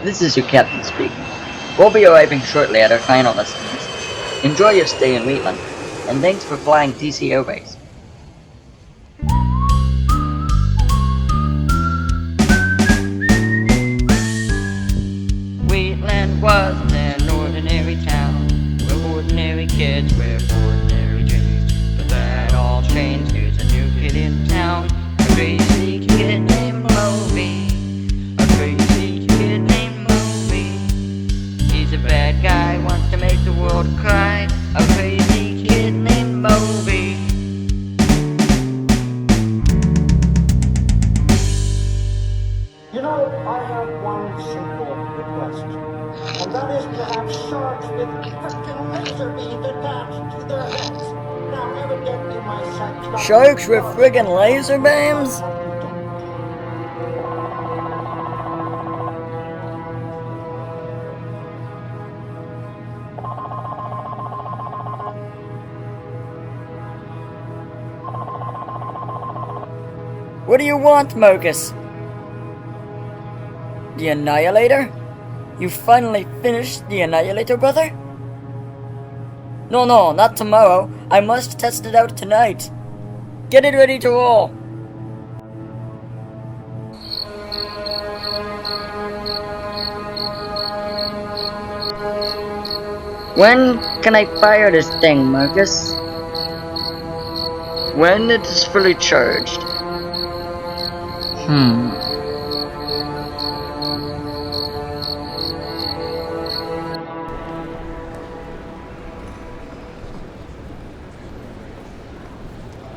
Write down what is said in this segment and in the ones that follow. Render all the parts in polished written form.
This is your captain speaking. We'll be arriving shortly at our final destination. Enjoy your stay in Wheatland, and thanks for flying TCO base. Wheatland wasn't an ordinary town, where ordinary kids wear ordinary dreams. But that all changed, there's a new kid in town, a crazy kid named Movy. A crazy kid named Movy. He's a bad guy, wants to make the world cry. A crazy kid named Movy. You know, I have one simple request, and that is to have sharks with frickin' laser beams attached to their heads. Now, evidently my sight... Sharks with friggin' laser beams? What do you want, Marcus? The Annihilator? You finally finished the Annihilator, brother? No, not tomorrow. I must test it out tonight. Get it ready to roll. When can I fire this thing, Marcus? When it is fully charged.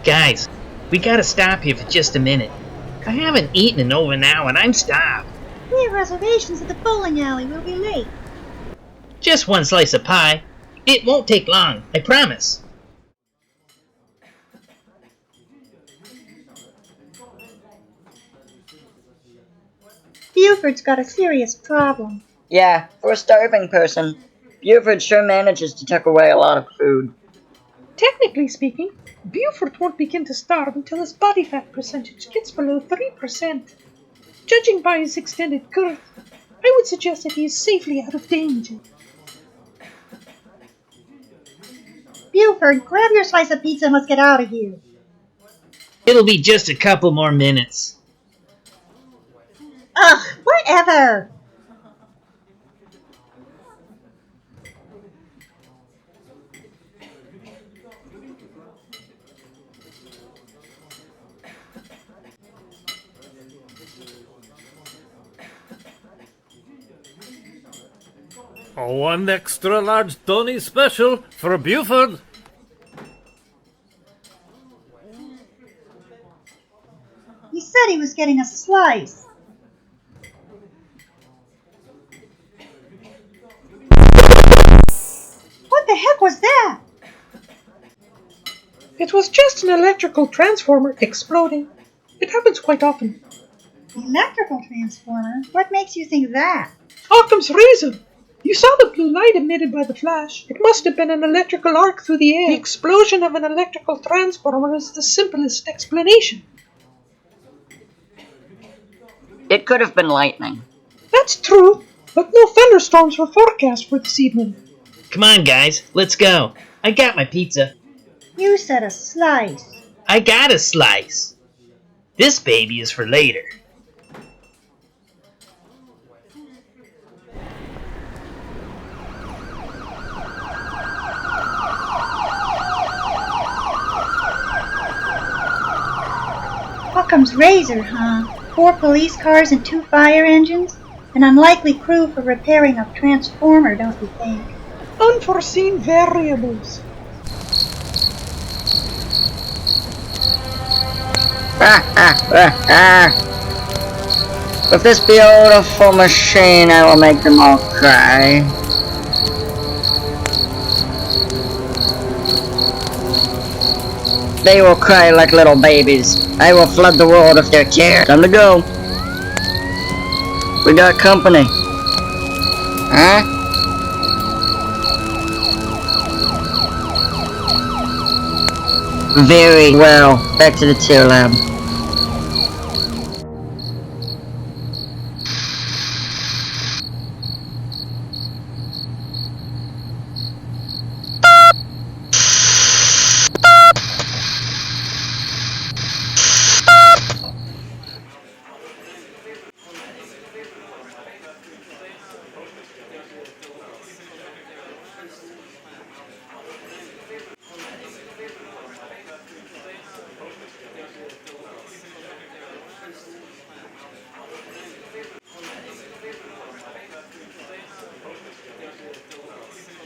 Guys, we gotta stop here for just a minute. I haven't eaten in over an hour and I'm starved. We have reservations at the bowling alley. We'll be late. Just one slice of pie. It won't take long, I promise. Buford's got a serious problem. Yeah, for a starving person, Buford sure manages to tuck away a lot of food. Technically speaking, Buford won't begin to starve until his body fat percentage gets below 3%. Judging by his extended girth, I would suggest that he is safely out of danger. Buford, grab your slice of pizza and let's get out of here. It'll be just a couple more minutes. Ugh, whatever. One extra large Tony special for Buford. He said he was getting a slice. What the heck was that? It was just an electrical transformer exploding. It happens quite often. Electrical transformer? What makes you think that? Occam's razor! You saw the blue light emitted by the flash. It must have been an electrical arc through the air. The explosion of an electrical transformer is the simplest explanation. It could have been lightning. That's true, but no thunderstorms were forecast for this evening. Come on, guys, let's go. I got my pizza. You said a slice. I got a slice. This baby is for later. Occam's razor, huh? 4 police cars and 2 fire engines? An unlikely crew for repairing a transformer, don't you think? Unforeseen variables. With this beautiful machine, I will make them all cry. They will cry like little babies. I will flood the world with their tears. Time to go. We got company. Huh? Very well. Back to the tier lab.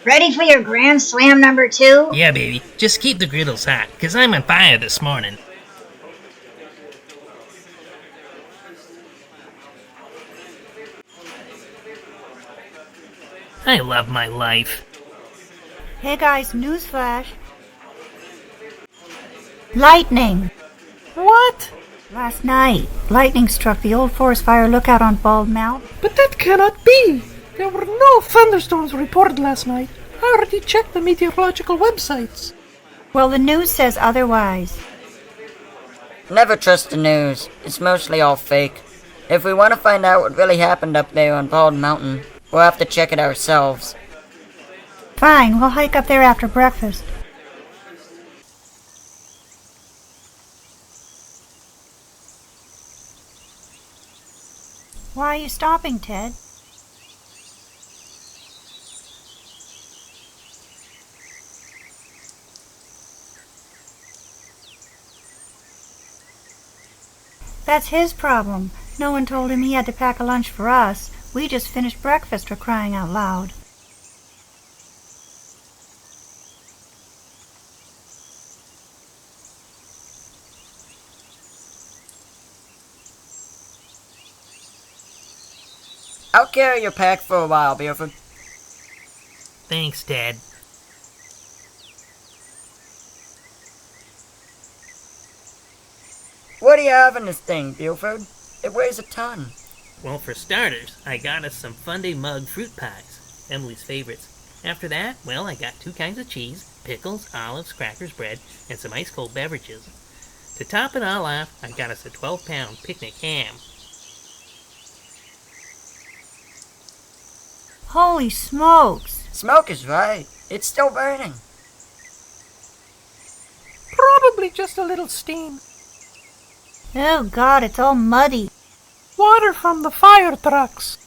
Ready for your Grand Slam number 2? Yeah, baby. Just keep the griddles hot, 'cause I'm on fire this morning. I love my life. Hey guys, newsflash. Lightning! What? Last night, lightning struck the old forest fire lookout on Bald Mountain. But that cannot be! There were no thunderstorms reported last night. I already checked the meteorological websites. Well, the news says otherwise. Never trust the news. It's mostly all fake. If we want to find out what really happened up there on Bald Mountain, we'll have to check it ourselves. Fine, we'll hike up there after breakfast. Why are you stopping, Ted? That's his problem. No one told him he had to pack a lunch for us. We just finished breakfast, for crying out loud. I'll carry your pack for a while, Buford. Thanks, Dad. What do you have in this thing, Buford? It weighs a ton. Well, for starters, I got us some Funday Mug fruit pies, Emily's favorites. After that, well, I got 2 kinds of cheese, pickles, olives, crackers, bread, and some ice-cold beverages. To top it all off, I got us a 12-pound picnic ham. Holy smokes! Smoke is right. It's still burning. Probably just a little steam. Oh God, it's all muddy. Water from the fire trucks.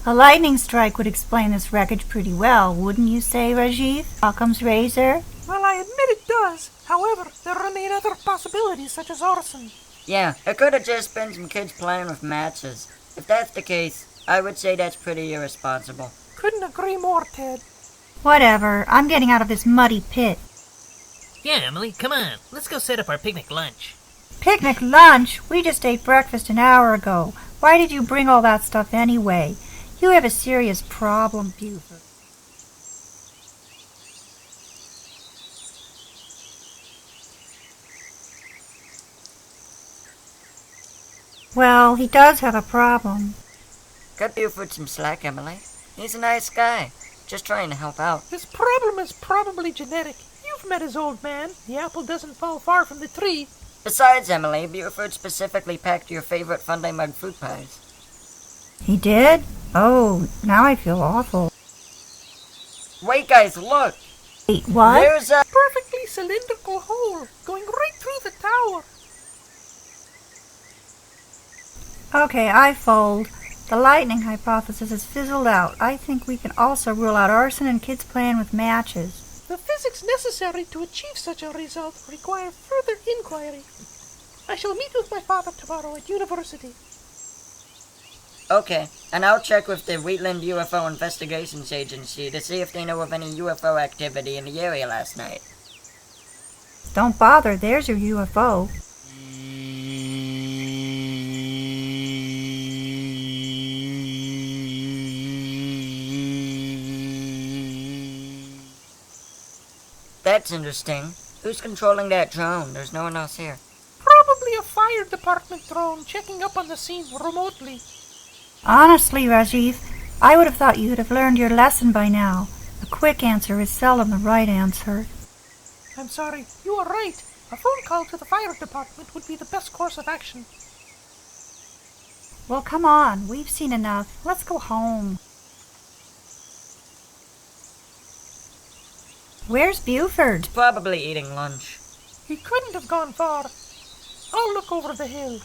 A lightning strike would explain this wreckage pretty well, wouldn't you say, Rajiv? Occam's razor? Well, I admit it does. However, there remain other possibilities such as arson. Yeah, it could have just been some kids playing with matches. If that's the case, I would say that's pretty irresponsible. Couldn't agree more, Ted. Whatever, I'm getting out of this muddy pit. Yeah, Emily, come on. Let's go set up our picnic lunch. Picnic lunch? We just ate breakfast an hour ago. Why did you bring all that stuff anyway? You have a serious problem, Buford. Well, he does have a problem. Cut Buford some slack, Emily. He's a nice guy. Just trying to help out. His problem is probably genetic. You've met his old man. The apple doesn't fall far from the tree. Besides, Emily, Buford specifically packed your favorite Funday Mug fruit pies. He did? Oh, now I feel awful. Wait, guys, look! Wait, what? There's a... Perfectly cylindrical hole going right through the tower. Okay, I fold. The lightning hypothesis has fizzled out. I think we can also rule out arson and kids playing with matches. The physics necessary to achieve such a result require further inquiry. I shall meet with my father tomorrow at university. Okay, and I'll check with the Wheatland UFO Investigations Agency to see if they know of any UFO activity in the area last night. Don't bother, there's your UFO. That's interesting. Who's controlling that drone? There's no one else here. Probably a fire department drone checking up on the scene remotely. Honestly, Rajiv, I would have thought you'd have learned your lesson by now. A quick answer is seldom the right answer. I'm sorry, you are right. A phone call to the fire department would be the best course of action. Well, come on, we've seen enough. Let's go home. Where's Buford? Probably eating lunch. He couldn't have gone far. I'll look over the hill.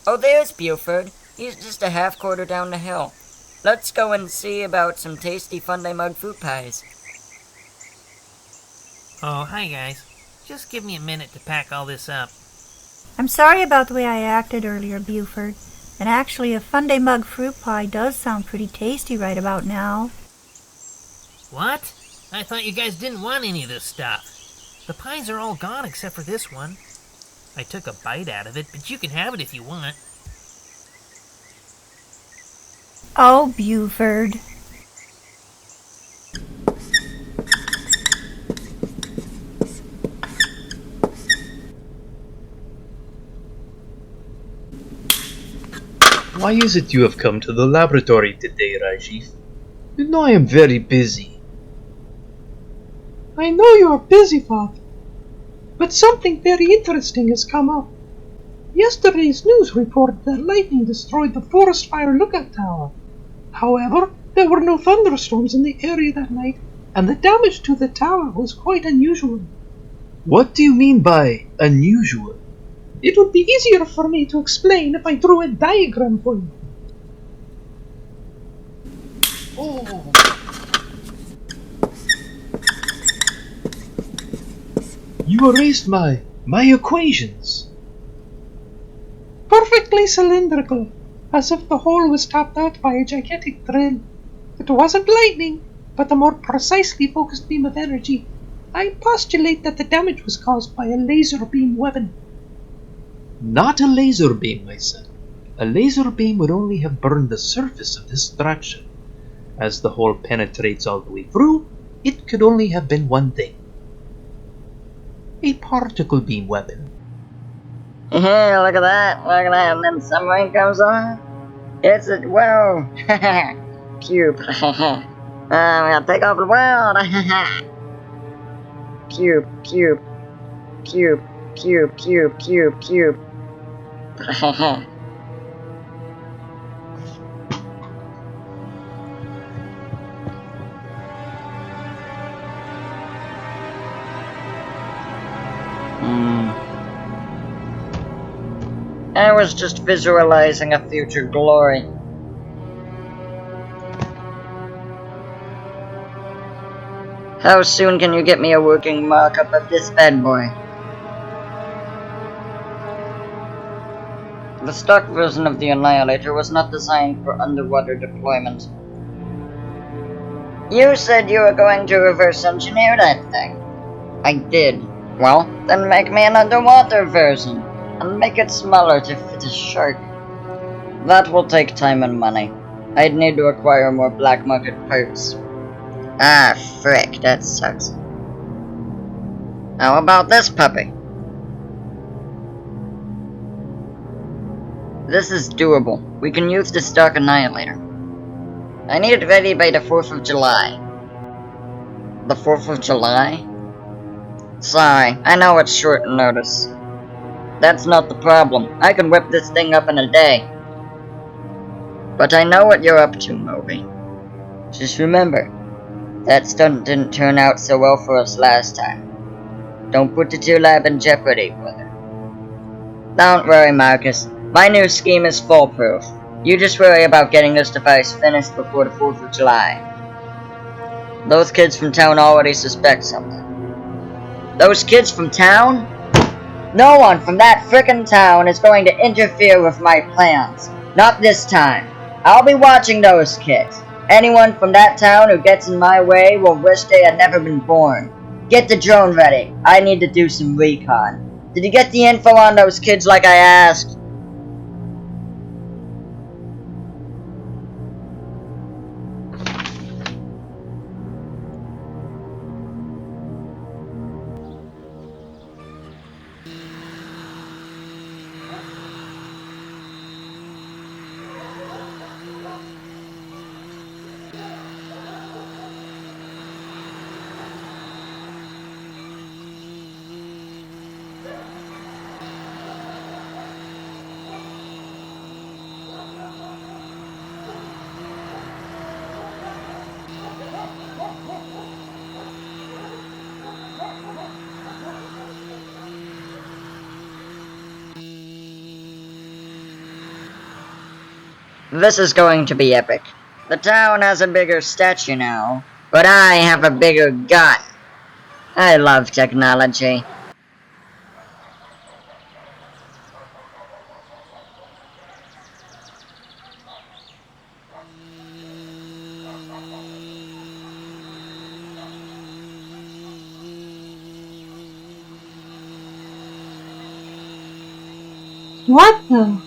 Oh, there's Buford. He's just a half-quarter down the hill. Let's go and see about some tasty Funday Mug fruit pies. Oh, hi, guys. Just give me a minute to pack all this up. I'm sorry about the way I acted earlier, Buford. And actually, a Funday Mug fruit pie does sound pretty tasty right about now. What? I thought you guys didn't want any of this stuff. The pies are all gone except for this one. I took a bite out of it, but you can have it if you want. Oh, Buford. Why is it you have come to the laboratory today, Rajiv? You know I am very busy. I know you are busy, Father, but something very interesting has come up. Yesterday's news reported that lightning destroyed the forest fire lookout tower. However, there were no thunderstorms in the area that night, and the damage to the tower was quite unusual. What do you mean by unusual? It would be easier for me to explain if I drew a diagram for you. Oh! You erased my equations. Perfectly cylindrical, as if the hole was topped out by a gigantic drill. It wasn't lightning, but a more precisely focused beam of energy. I postulate that the damage was caused by a laser beam weapon. Not a laser beam, my son. A laser beam would only have burned the surface of this structure. As the hole penetrates all the way through, it could only have been one thing. A particle beam weapon. Hey, look at that, and then submarine comes on. It's a, whoa, cube. We gotta take over the world. Cube, cube, cube, cube, cube, cube, cube. I was just visualizing a future glory. How soon can you get me a working mock-up of this bad boy? The stock version of the Annihilator was not designed for underwater deployment. You said you were going to reverse engineer that thing. I did. Well, then make me an underwater version, and make it smaller to fit a shark. That will take time and money. I'd need to acquire more black market parts. Ah, frick, that sucks. How about this puppy? This is doable. We can use the stock Annihilator. I need it ready by the 4th of July. The 4th of July? Sorry, I know it's short notice. That's not the problem. I can whip this thing up in a day. But I know what you're up to, Movy. Just remember, that stunt didn't turn out so well for us last time. Don't put the 2 lab in jeopardy, brother. Don't worry, Marcus. My new scheme is foolproof. You just worry about getting this device finished before the 4th of July. Those kids from town already suspect something. Those kids from town? No one from that frickin' town is going to interfere with my plans. Not this time. I'll be watching those kids. Anyone from that town who gets in my way will wish they had never been born. Get the drone ready. I need to do some recon. Did you get the info on those kids like I asked? This is going to be epic. The town has a bigger statue now, but I have a bigger gun. I love technology. What the?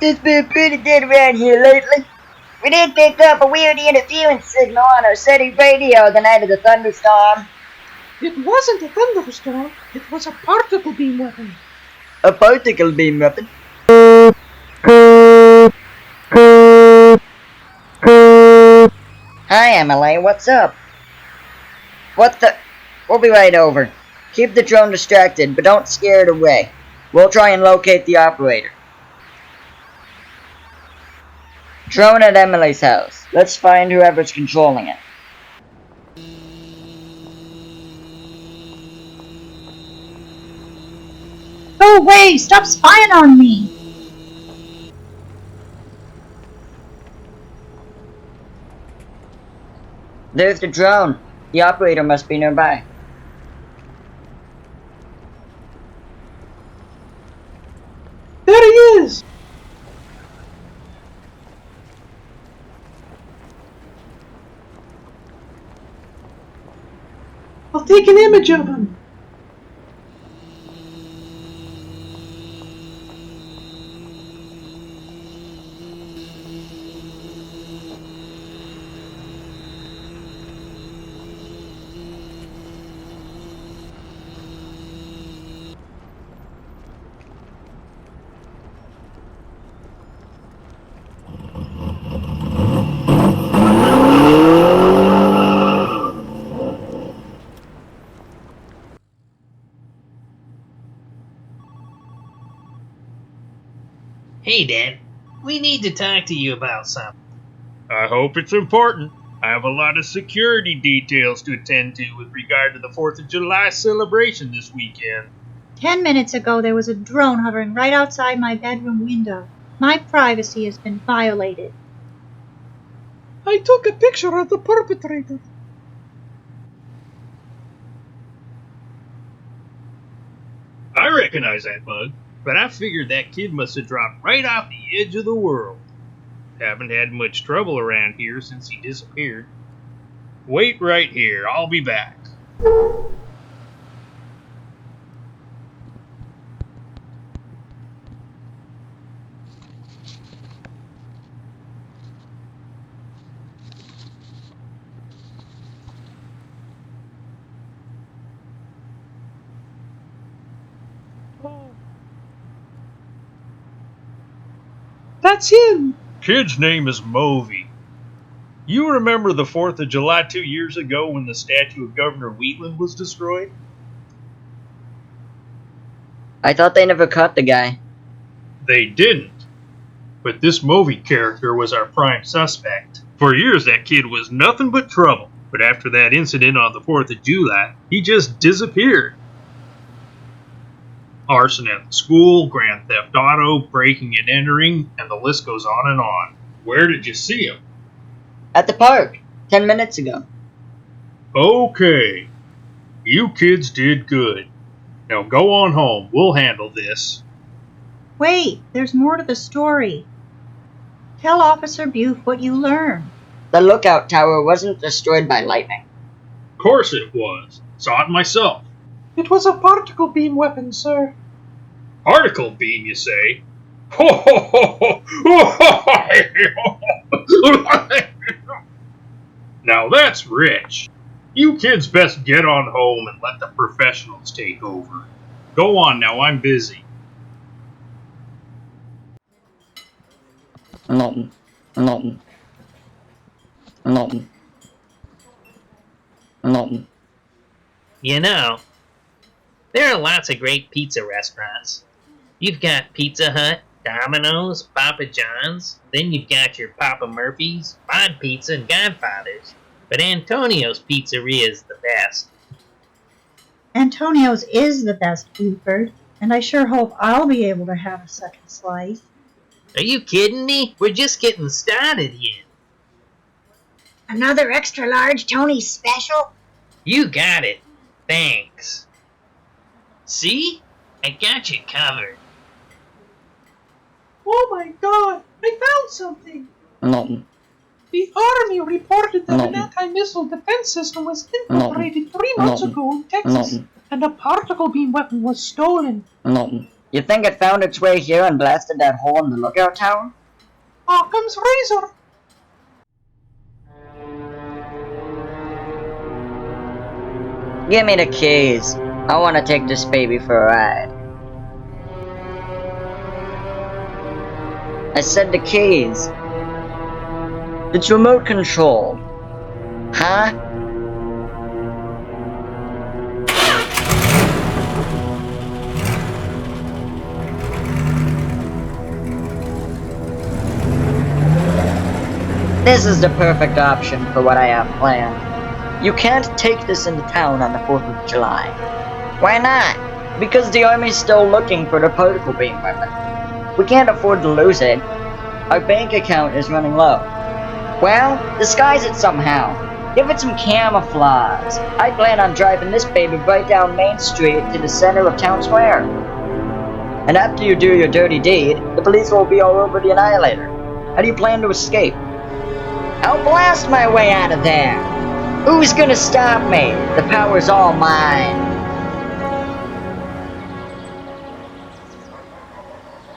It's been pretty dead around here lately. We did pick up a weird interference signal on our city radio the night of the thunderstorm. It wasn't a thunderstorm. It was a particle beam weapon. A particle beam weapon? Hi, Emily. What's up? What the? We'll be right over. Keep the drone distracted, but don't scare it away. We'll try and locate the operator. Drone at Emily's house. Let's find whoever's controlling it. Go away! Stop spying on me! There's the drone. The operator must be nearby. There he is! I'll take an image of him. Hey, Dad. We need to talk to you about something. I hope it's important. I have a lot of security details to attend to with regard to the 4th of July celebration this weekend. 10 minutes ago, there was a drone hovering right outside my bedroom window. My privacy has been violated. I took a picture of the perpetrator. I recognize that bug, but I figured that kid must have dropped right off the edge of the world. Haven't had much trouble around here since he disappeared. Wait right here, I'll be back. That's him! Kid's name is Movy. You remember the 4th of July 2 years ago when the statue of Governor Wheatland was destroyed? I thought they never caught the guy. They didn't. But this Movy character was our prime suspect. For years that kid was nothing but trouble. But after that incident on the 4th of July, he just disappeared. Arson at the school, grand theft auto, breaking and entering, and the list goes on and on. Where did you see him? At the park. 10 minutes ago. Okay. You kids did good. Now go on home. We'll handle this. Wait, there's more to the story. Tell Officer Buford what you learned. The lookout tower wasn't destroyed by lightning. Of course it was. Saw it myself. It was a particle beam weapon, sir. Particle beam, you say? Ho ho ho ho! Now that's rich. You kids best get on home and let the professionals take over. Go on now, I'm busy. Norton. You know, there are lots of great pizza restaurants. You've got Pizza Hut, Domino's, Papa John's, then you've got your Papa Murphy's, Mod Pizza, and Godfather's. But Antonio's Pizzeria is the best. Antonio's is the best, Buford, and I sure hope I'll be able to have a second slice. Are you kidding me? We're just getting started here. Another extra large Tony's special? You got it. Thanks. See? I got you covered. Oh my god! I found something! Norton. The Army reported that an anti-missile defense system was infiltrated 3 months ago in Texas, and a particle beam weapon was stolen. You think it found its way here and blasted that hole in the lookout tower? Occam's razor. Give me the keys. I want to take this baby for a ride. I said the keys. It's remote controlled. Huh? This is the perfect option for what I have planned. You can't take this into town on the 4th of July. Why not? Because the Army's still looking for the particle beam weapon. We can't afford to lose it. Our bank account is running low. Well, disguise it somehow. Give it some camouflage. I plan on driving this baby right down Main Street to the center of Town Square. And after you do your dirty deed, the police will be all over the Annihilator. How do you plan to escape? I'll blast my way out of there. Who's gonna stop me? The power's all mine.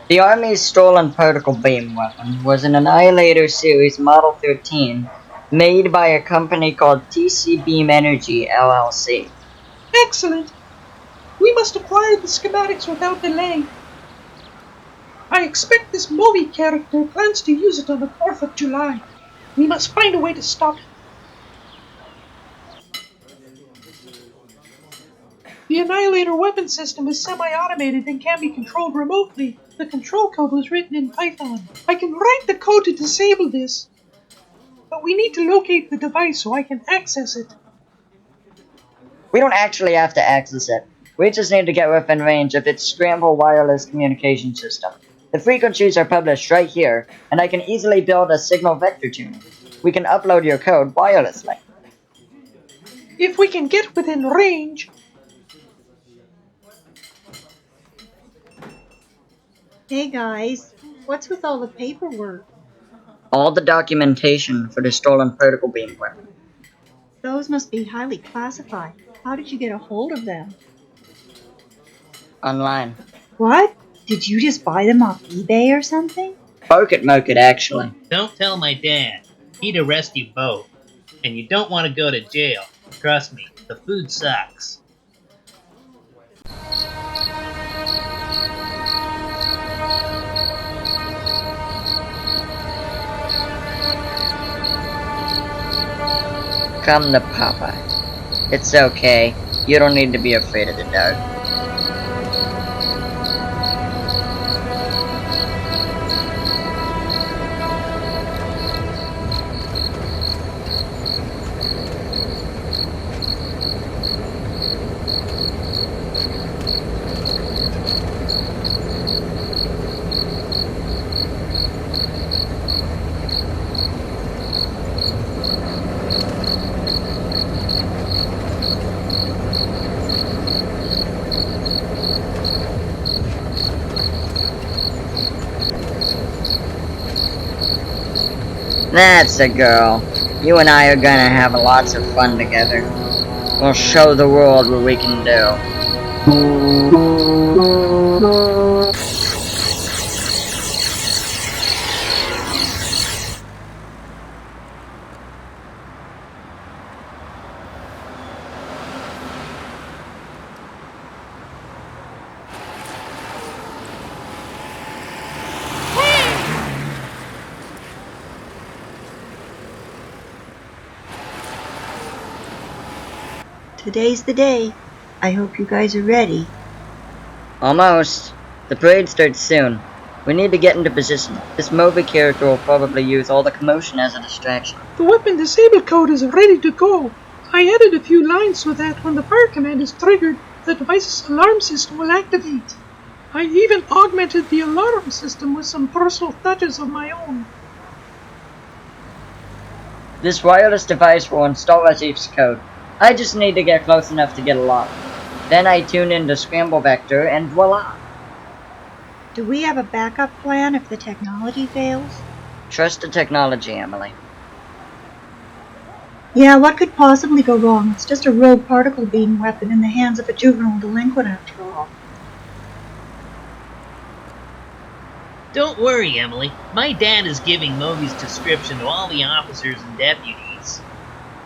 The Army's stolen particle beam weapon was an Annihilator Series Model 13 made by a company called TC Beam Energy LLC. Excellent. We must acquire the schematics without delay. I expect this Movy character plans to use it on the 4th of July. We must find a way to stop it. The Annihilator weapon system is semi-automated and can be controlled remotely. The control code was written in Python. I can write the code to disable this, but we need to locate the device so I can access it. We don't actually have to access it. We just need to get within range of its scramble wireless communication system. The frequencies are published right here, and I can easily build a signal vector tuner. We can upload your code wirelessly. If we can get within range... Hey guys, what's with all the paperwork? All the documentation for the stolen particle beam weapon. Those must be highly classified. How did you get a hold of them? Online. What? Did you just buy them off eBay or something? Pocket Moket, actually. Don't tell my dad. He'd arrest you both. And you don't want to go to jail. Trust me, the food sucks. Come to Papa. It's okay. You don't need to be afraid of the dark. That's a girl. You and I are gonna have lots of fun together. We'll show the world what we can do. Today's the day. I hope you guys are ready. Almost. The parade starts soon. We need to get into position. This Movy character will probably use all the commotion as a distraction. The weapon disable code is ready to go. I added a few lines so that when the fire command is triggered, the device's alarm system will activate. I even augmented the alarm system with some personal touches of my own. This wireless device will install Azif's code. I just need to get close enough to get a lock. Then I tune in the scramble vector and voila! Do we have a backup plan if the technology fails? Trust the technology, Emily. Yeah, what could possibly go wrong? It's just a rogue particle beam weapon in the hands of a juvenile delinquent after all. Don't worry, Emily. My dad is giving Movy's description to all the officers and deputies.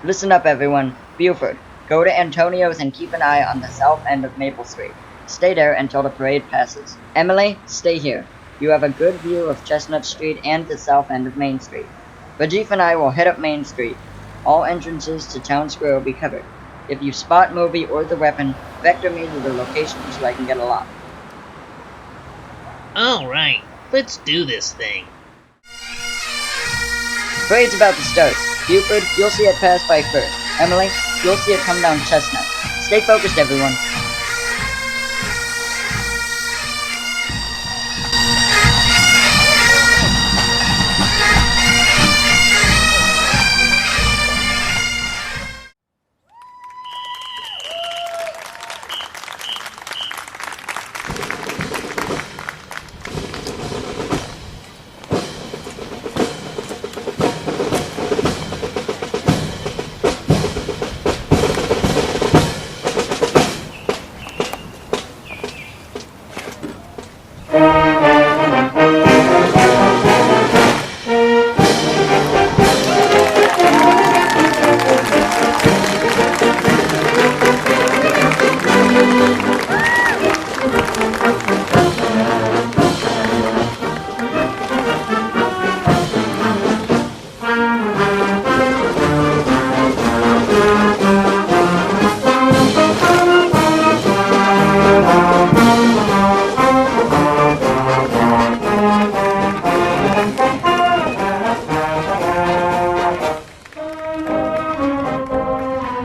Listen up, everyone. Buford, go to Antonio's and keep an eye on the south end of Maple Street. Stay there until the parade passes. Emily, stay here. You have a good view of Chestnut Street and the south end of Main Street. Rajiv and I will head up Main Street. All entrances to Town Square will be covered. If you spot Movy or the weapon, vector me to the location so I can get a lock. Alright, let's do this thing. Parade's about to start. Buford, you'll see it pass by first. Emily, you'll see it come down Chestnut. Stay focused, everyone.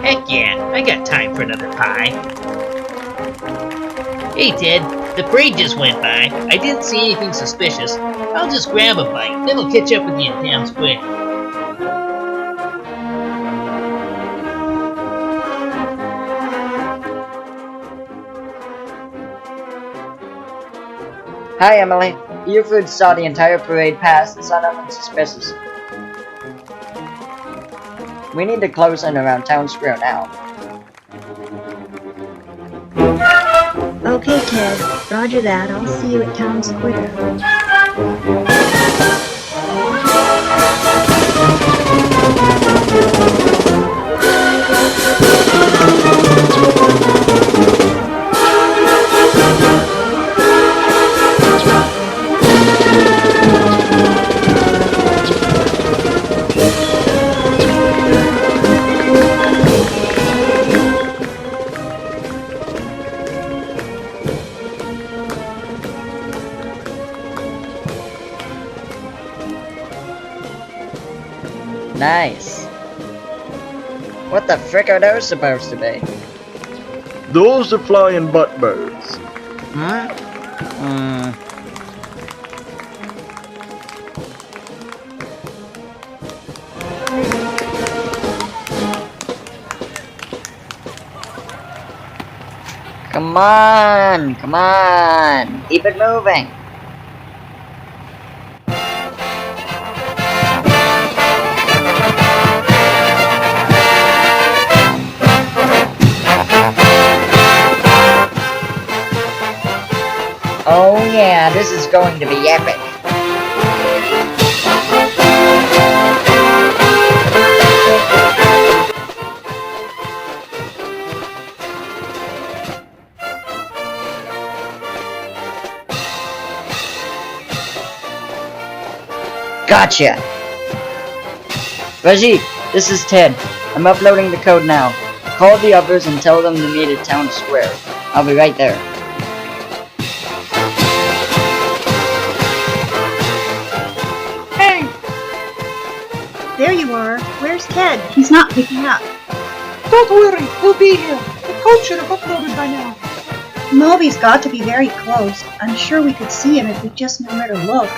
Heck yeah, I got time for another pie. Hey Ted, the parade just went by. I didn't see anything suspicious. I'll just grab a bite, then I'll catch up with you in Town Square. Hi, Emily. Buford saw the entire parade pass and saw nothing suspicious. We need to close in around Town Square now. Okay, Ted. Roger that. I'll see you at Town Square. Nice. What the frick are those supposed to be? Those are flying butt birds. Huh? Come on, come on. Keep it moving. Oh yeah, this is going to be epic. Gotcha! Rajiv, this is Ted. I'm uploading the code now. Call the others and tell them to meet at Town Square. I'll be right there. There you are. Where's Ted? He's not picking up. Don't worry, he'll be here. The code should have uploaded by now. Movy's got to be very close. I'm sure we could see him if we just knew where to look.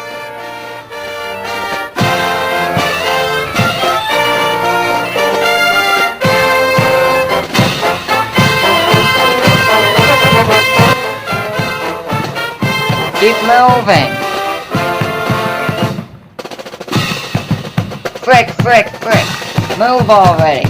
Keep moving. Frick, frick, frick. Move already!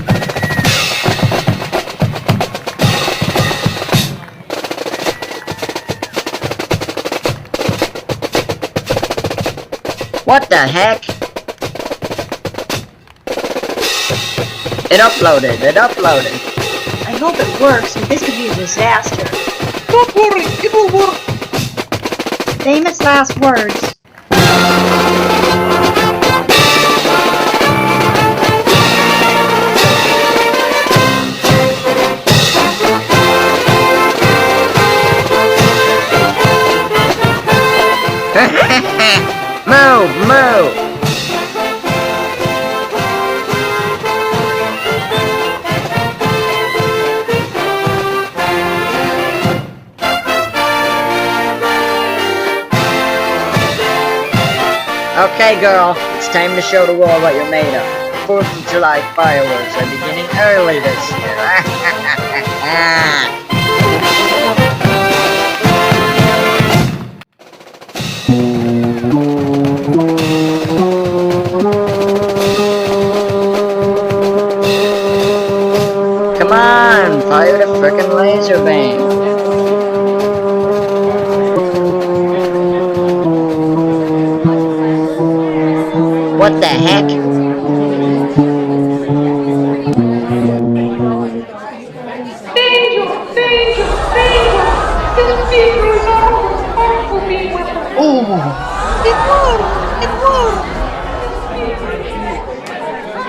What the heck? It uploaded, it uploaded. I hope it works, but this could be a disaster. Don't worry, it will work. Famous last words. Move, move! Okay, girl, it's time to show the world what you're made of. 4th of July fireworks are beginning early this year. Come on, fire the frickin' laser beam. What the heck? Danger! Danger! Danger! This vehicle is armed with a powerful beam weapon. Oh! It worked! It worked!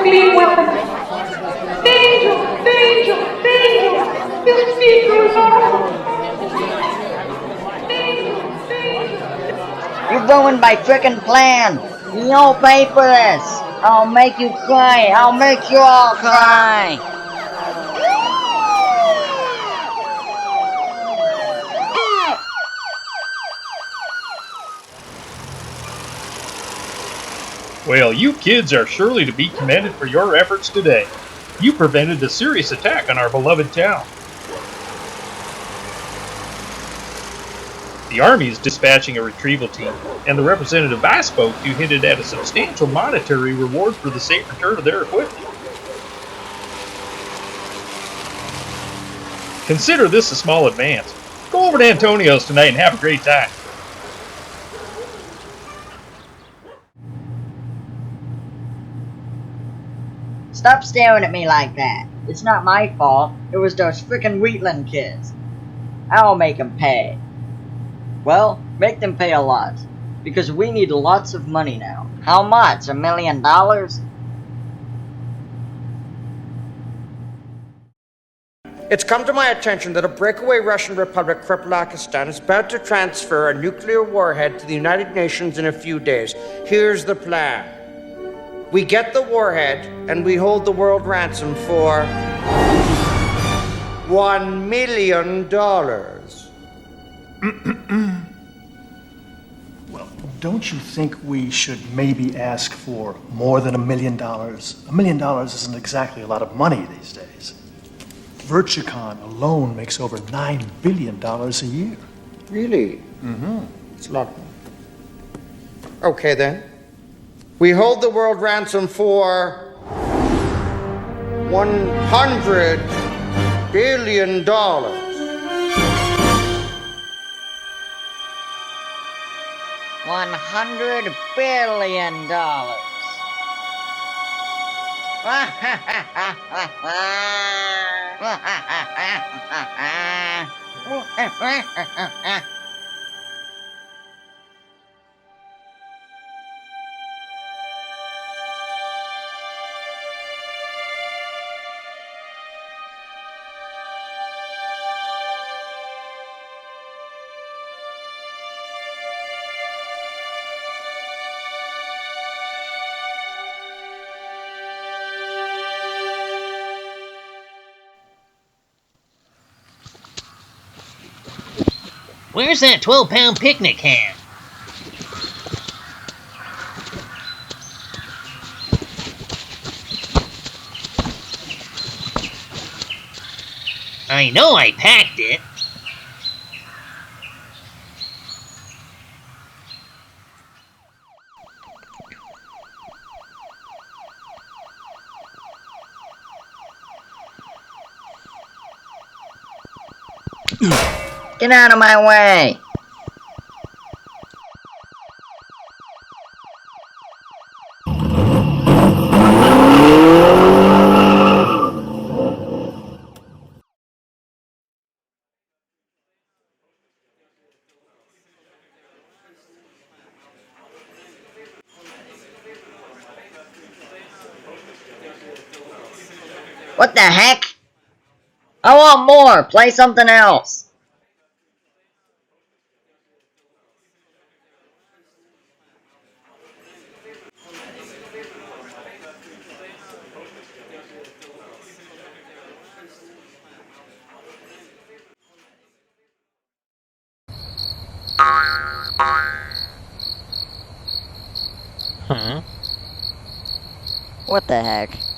Beam weapon! Danger! Danger! Danger! This vehicle is armed! Danger! Danger! You ruined my frickin' plan! You'll pay for this! I'll make you cry! I'll make you all cry! Well, you kids are surely to be commended for your efforts today. You prevented a serious attack on our beloved town. The Army is dispatching a retrieval team, and the representative I spoke to hinted at a substantial monetary reward for the safe return of their equipment. Consider this a small advance. Go over to Antonio's tonight and have a great time. Stop staring at me like that. It's not my fault. It was those frickin' Wheatland kids. I'll make them pay. Well, make them pay a lot. Because we need lots of money now. How much? $1 million? It's come to my attention that a breakaway Russian republic, Krepelakistan, is about to transfer a nuclear warhead to the United Nations in a few days. Here's the plan. We get the warhead, and we hold the world ransom for $1 million. Well, don't you think we should maybe ask for more than $1 million? $1 million isn't exactly a lot of money these days. Virtucon alone makes over $9 billion a year. Really? It's a lot. Okay, then. We hold the world ransom for $100 billion. $100 billion. Where's that 12-pound picnic hat? I know I packed it. Get out of my way! What the heck? I want more! Play something else! Huh? What the heck?